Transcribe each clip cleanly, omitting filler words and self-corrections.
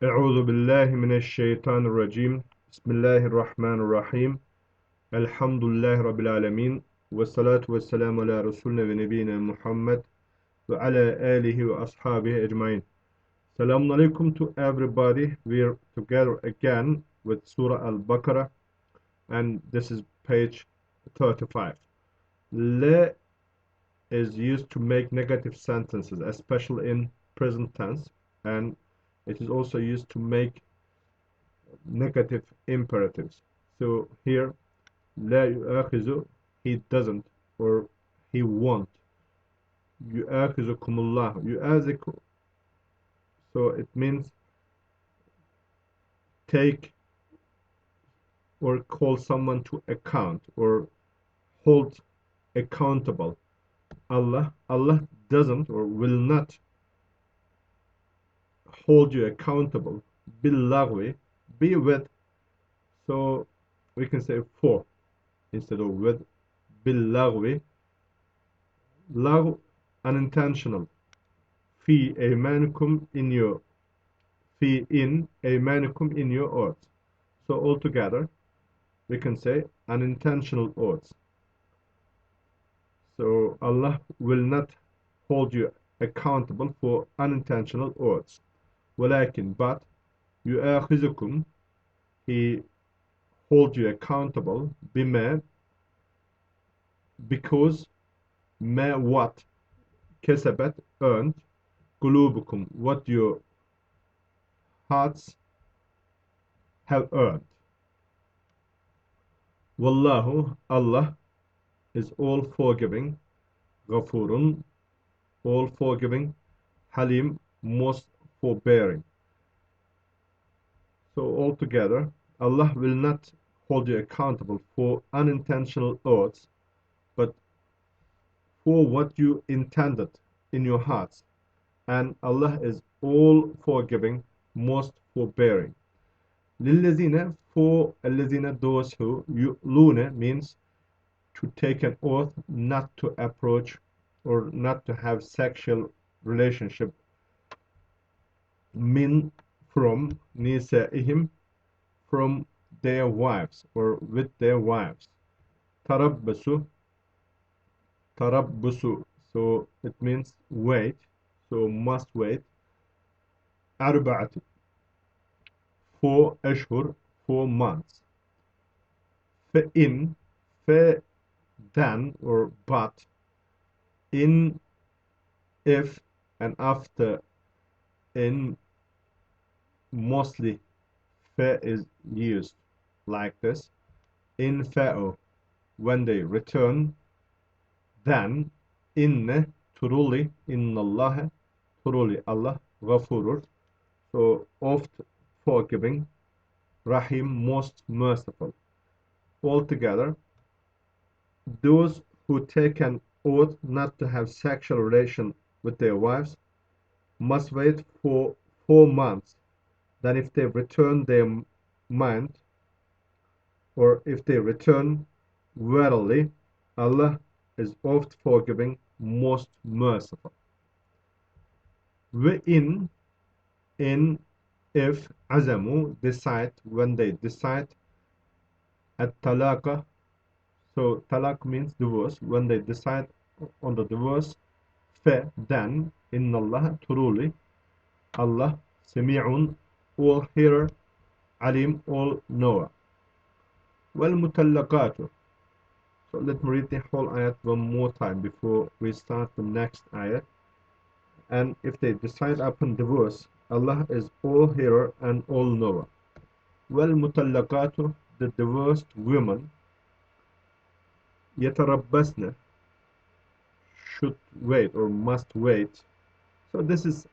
أعوذ بالله من الشيطان الرجيم بسم الله الرحمن الرحيم الحمد لله رب العالمين والصلاة والسلام على رسولنا ونبينا Muhammad وعلى آله وأصحابه أجمعين. Assalamu alaikum to everybody. We're together again with Surah Al-Baqarah and this is page 35. Le is used to make negative sentences, especially in present tense, and it is also used to make negative imperatives. So here, لا يؤاخذ, he doesn't or he won't. يؤاخذكم الله. يؤاخذ, so it means take or call someone to account or hold accountable. Allah doesn't or will not hold you accountable. Billahwi, be with. So we can say for instead of with. Billahwi, lag unintentional. Fi aymanikum, in your fi in aymanikum, in your oaths. So altogether we can say unintentional oaths. So Allah will not hold you accountable for unintentional oaths. ولكن but يؤاخذكم, he holds you accountable بما, because ما, what كسبت, earned, قلوبكم, what your hearts have earned. Wallahu, Allah is all forgiving, غفور, all forgiving, Halim, most forbearing. So altogether, Allah will not hold you accountable for unintentional oaths, but for what you intended in your hearts. And Allah is all forgiving, most forbearing. للذين, for الذين, those who, يؤلون means to take an oath not to approach or not to have sexual relationship, min, from, nisa'ihim, from their wives or with their wives. Tarabbasu, tarabbusu, so it means wait, so must wait. Arba'at, 4 ashhur, 4 months. In, then or but, in, if, and after, in, mostly is used like this. In fa'u, when they return, then inne, truly, innallaha, truly Allah, ghafurur, so oft forgiving, rahim, most merciful. Altogether, those who take an oath not to have sexual relation with their wives must wait for 4 months. Then if they return their mind, or if they return, verily Allah is oft forgiving, most merciful. In, if, azamu, decide, when they decide, at talaqa, so talaq means divorce, when they decide on the divorce, then, Allah, truly, Allah, sami'un, all hearer, alim, all knower. والمطلقات. So let me read the whole ayat one more time before we start the next ayat. And if they decide upon divorce, Allah is all hearer and all knower. والمطلقات, the divorced women, يتربصن, should wait or must wait. So this is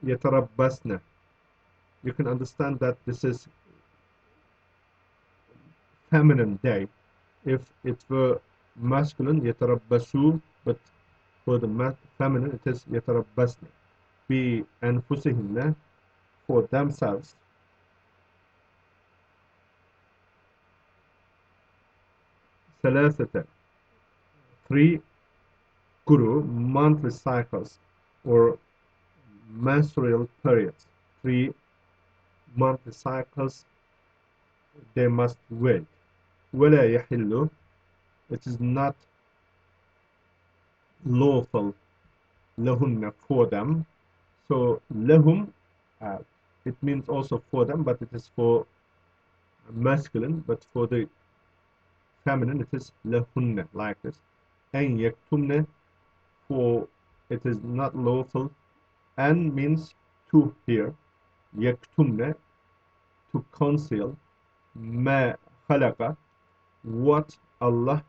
يتربصن. You can understand that this is feminine day. If it were masculine, يتربصوا, but for the feminine it is يتربصن. بأنفسهن, for themselves. ثلاثة, 3 Guru, monthly cycles or menstrual periods. 3 monthly cycles, they must wait. ولا يحل, it is not lawful لهن, for them. So لهم, uh, it means also for them, but it is for masculine, but for the feminine it is لهن, like this. أن يكتمن, for it is not lawful. And means to here. يكتمن, to conceal. ما خلق, what Allah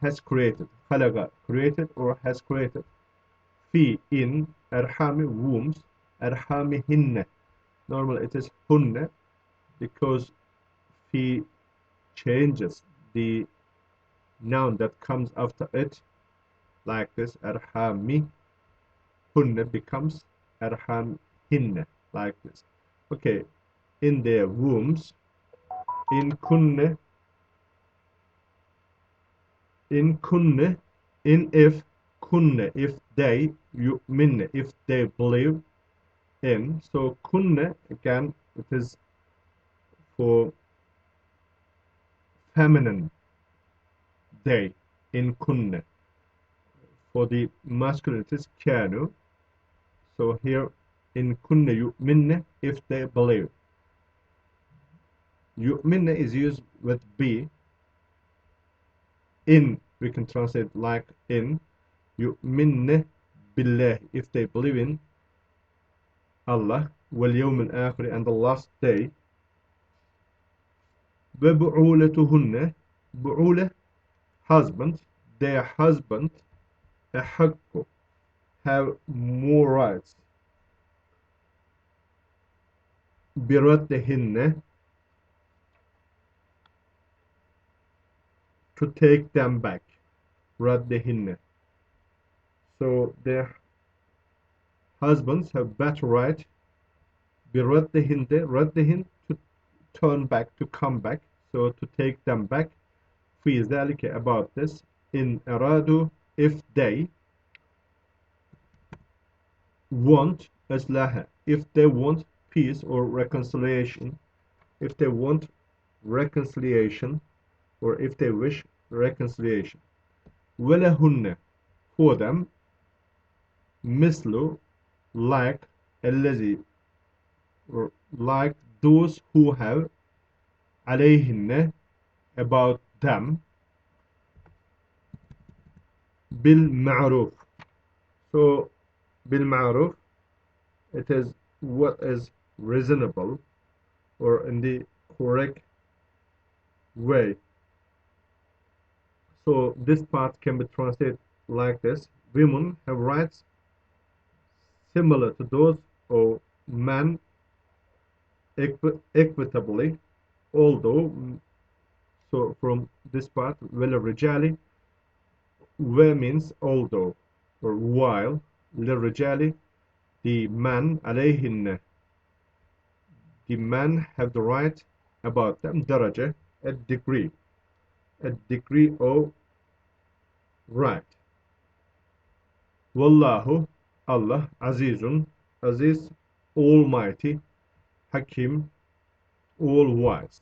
has created. خلق, created or has created. في, in. أرحام, wombs. أرحامهن, normally it is hunne, because في changes the noun that comes after it, like this. أرحامي hunne becomes أرحامهن, like this. Okay, in their wombs. In kunne, in kunne, in if, kunne, if they, yu'minne, if they believe in. So kunne, again, it is for feminine they, in kunne. For the masculine, it is kanu. So here, in kunne yu'minne, if they believe. Yu'minne is used with be. In, we can translate like in. Yu'minne billah, if they believe in Allah. Wal yawm al-akhir, and the last day. Ve bu'ulatuhunne, bu'ule, husband. Their husband, ahakku, have more rights. Biraddihinne, to take them back. Raddihinne. So their husbands have better right. Biraddihinde, raddihin, to turn back, to come back. So to take them back. Fi zalika, about this. In aradu, if they want aslaha, if they want peace or reconciliation, if they want reconciliation, or if they wish reconciliation. Walahunna, for them. Mislu, like. Allazi, or like those who have. Alayhinna, about them. Bil ma'ruf. So bil ma'ruf, it is what is reasonable, or in the correct way. So this part can be translated like this. Women have rights similar to those of men, equitably, although. So from this part, وللرجال, where means although, or while. للرجال, the man. عليهن, the men have the right about them. درجة, a degree. A degree of right. Wallahu, Allah. Azizun, Aziz, almighty. Hakim, all wise.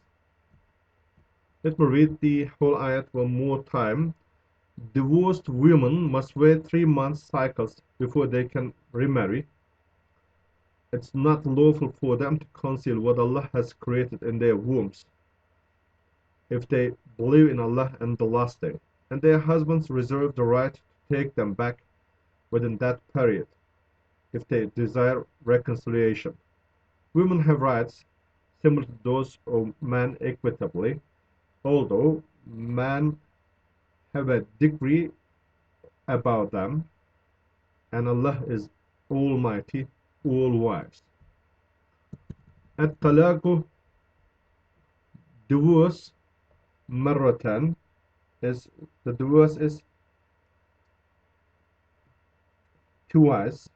Let me read the whole ayat one more time. Divorced women must wait 3 month cycles before they can remarry. It's not lawful for them to conceal what Allah has created in their wombs, if they believe in Allah and the last day. And their husbands reserve the right to take them back within that period, if they desire reconciliation. Women have rights similar to those of men equitably, although men have a degree about them, and Allah is almighty, all wise. At-talaqu, divorce, marratan, is the divorce is twice.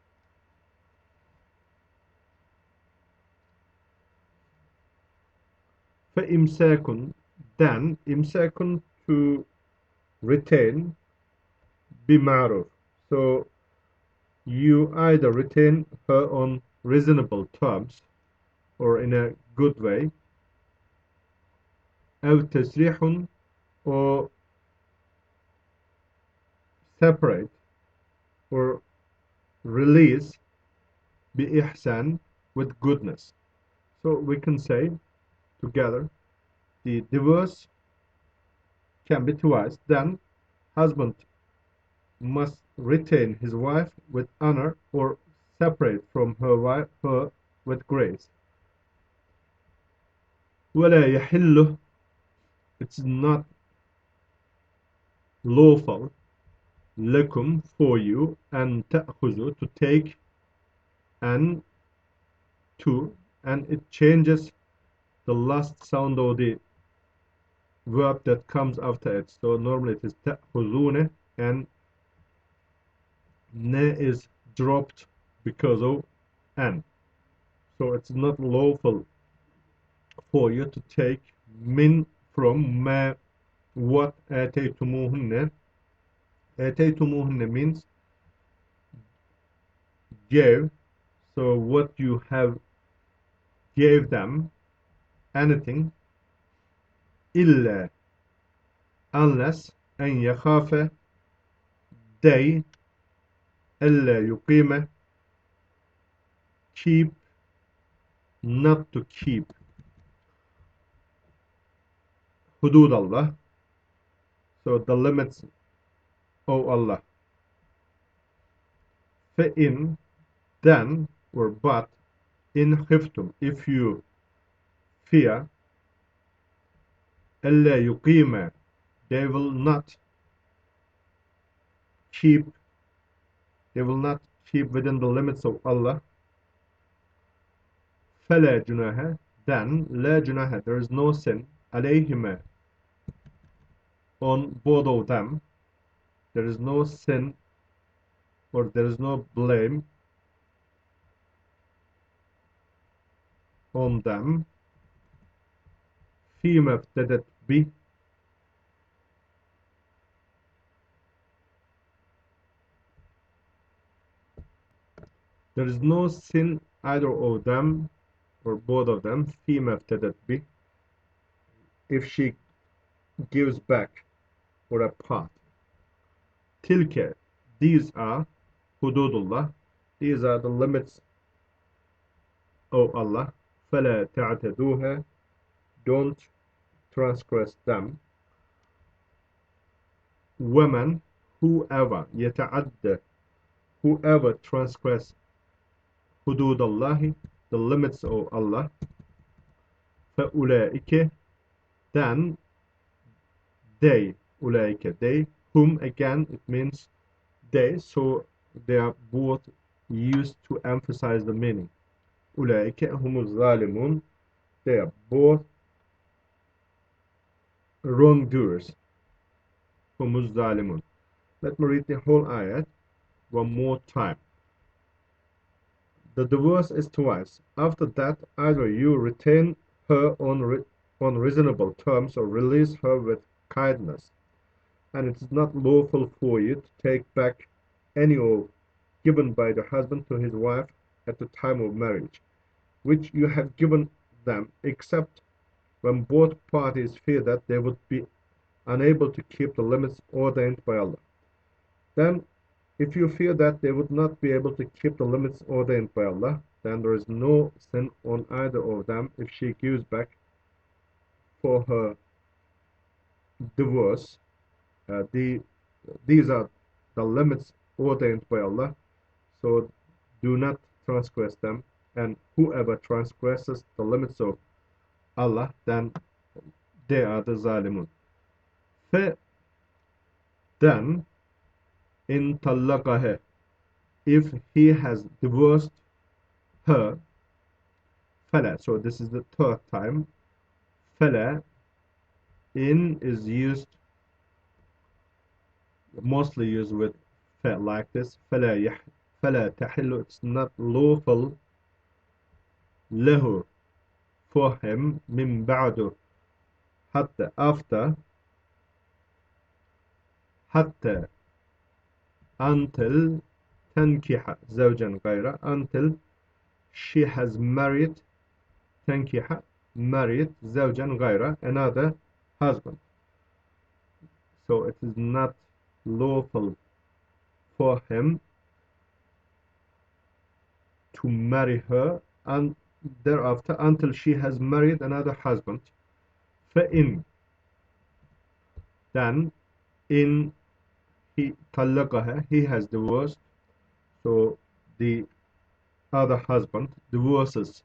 فإمساك, then imsakun, to retain. بمعروف, so you either retain her on reasonable terms. or in a good way. أو تسريح or separate or release بإحسان with goodness. So we can say together the divorce can be twice. Then husband must retain his wife with honor or separate from her with grace. ولا يحل, it's not lawful لكم for you أن تأخذوا to take and to, and it changes the last sound of the verb that comes after it. So normally it is تأخذون and ne is dropped because of an. So it's not lawful for you to take min from ma what آتيتموهن. آتيتموهن means gave. So what you have gave them, anything, إلا, unless أن يخاف they, ألا يقيم, keep, not to keep, حدود Allah, so the limits of Allah. فإن, then, or but, in خفتم, if you fear, ألا يقيم, they will not keep, they will not keep within the limits of Allah. فلا جناح, then لا جناح, there is no sin, عليهما, on both of them, there is no sin or there is no blame on them. فيما افتدت به, there is no sin either of them or both of them. فيما افتدت به, if she gives back or a part. تلك, these are hududullah, these are the limits of Allah. فلا تعتدوها, don't transgress them. ومن, whoever, يتعدى, whoever transgress حدود الله, the limits of Allah. فأولئك, then they, أولئك they, whom, again it means they, so they are both used to emphasize the meaning. أولئك هم الظالمون, they are both wrongdoers. هم الظالمون. Let me read the whole ayat one more time. The divorce is twice. After that, either you retain her on reasonable terms or release her with kindness. And it is not lawful for you to take back any oath given by the husband to his wife at the time of marriage, which you have given them, except when both parties fear that they would be unable to keep the limits ordained by Allah. Then, if you fear that they would not be able to keep the limits ordained by Allah, then there is no sin on either of them if she gives back for her divorce. These are the limits ordained by Allah, so do not transgress them. And whoever transgresses the limits of Allah, then they are the zalimun. Then, in talaqaha, if he has divorced her, fala, so this is the third time, fala, in is used, mostly used with fa like this, fala tahillu, it's not lawful, له, for him, min ba'du, hatta, after, hatta, until, تنكح زوجا غيره, until she has married تنكح married زوجا غيره another husband. So it is not lawful for him to marry her and thereafter until she has married another husband. فإن then in he طلقها he has divorced, so the other husband divorces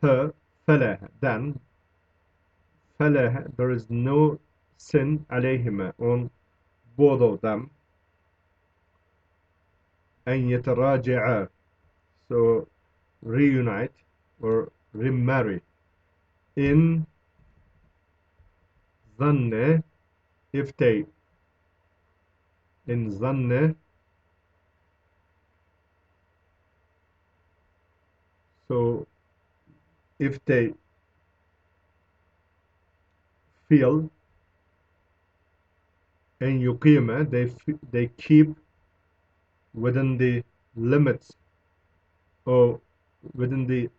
her فلها then فلها there is no sin عليهما on both of them أن يتراجعا, so reunite or remarry in ظن if they in ظن, so if they feel أن يقيم they keep within the limits or within the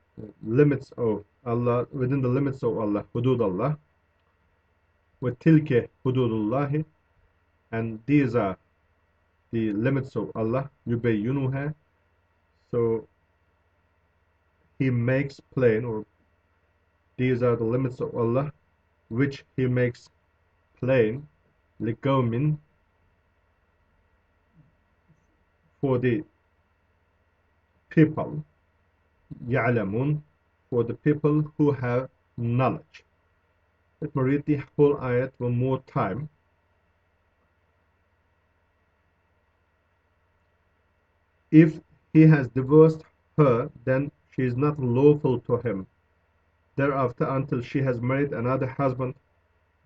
limits of Allah, within the limits of Allah, حدود Allah, وتلك حدود الله, and these are the limits of Allah, يبينها, so he makes plain, or these are the limits of Allah which he makes plain لقوم, for the people, يعلمون, for the people who have knowledge. Let me read the whole ayat one more time. If he has divorced her, then she is not lawful to him thereafter until she has married another husband.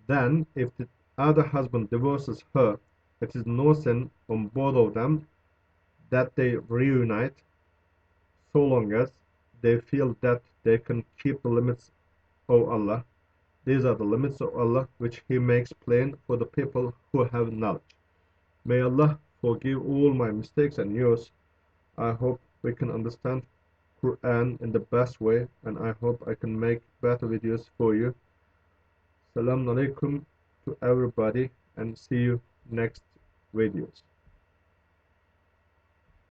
Then, if the other husband divorces her, it is no sin on both of them that they reunite, so long as they feel that they can keep the limits of Allah. These are the limits of Allah which He makes plain for the people who have knowledge. May Allah forgive all my mistakes and yours. I hope we can understand Quran in the best way, and I hope I can make better videos for you. Salam alaikum to everybody, and see you next videos.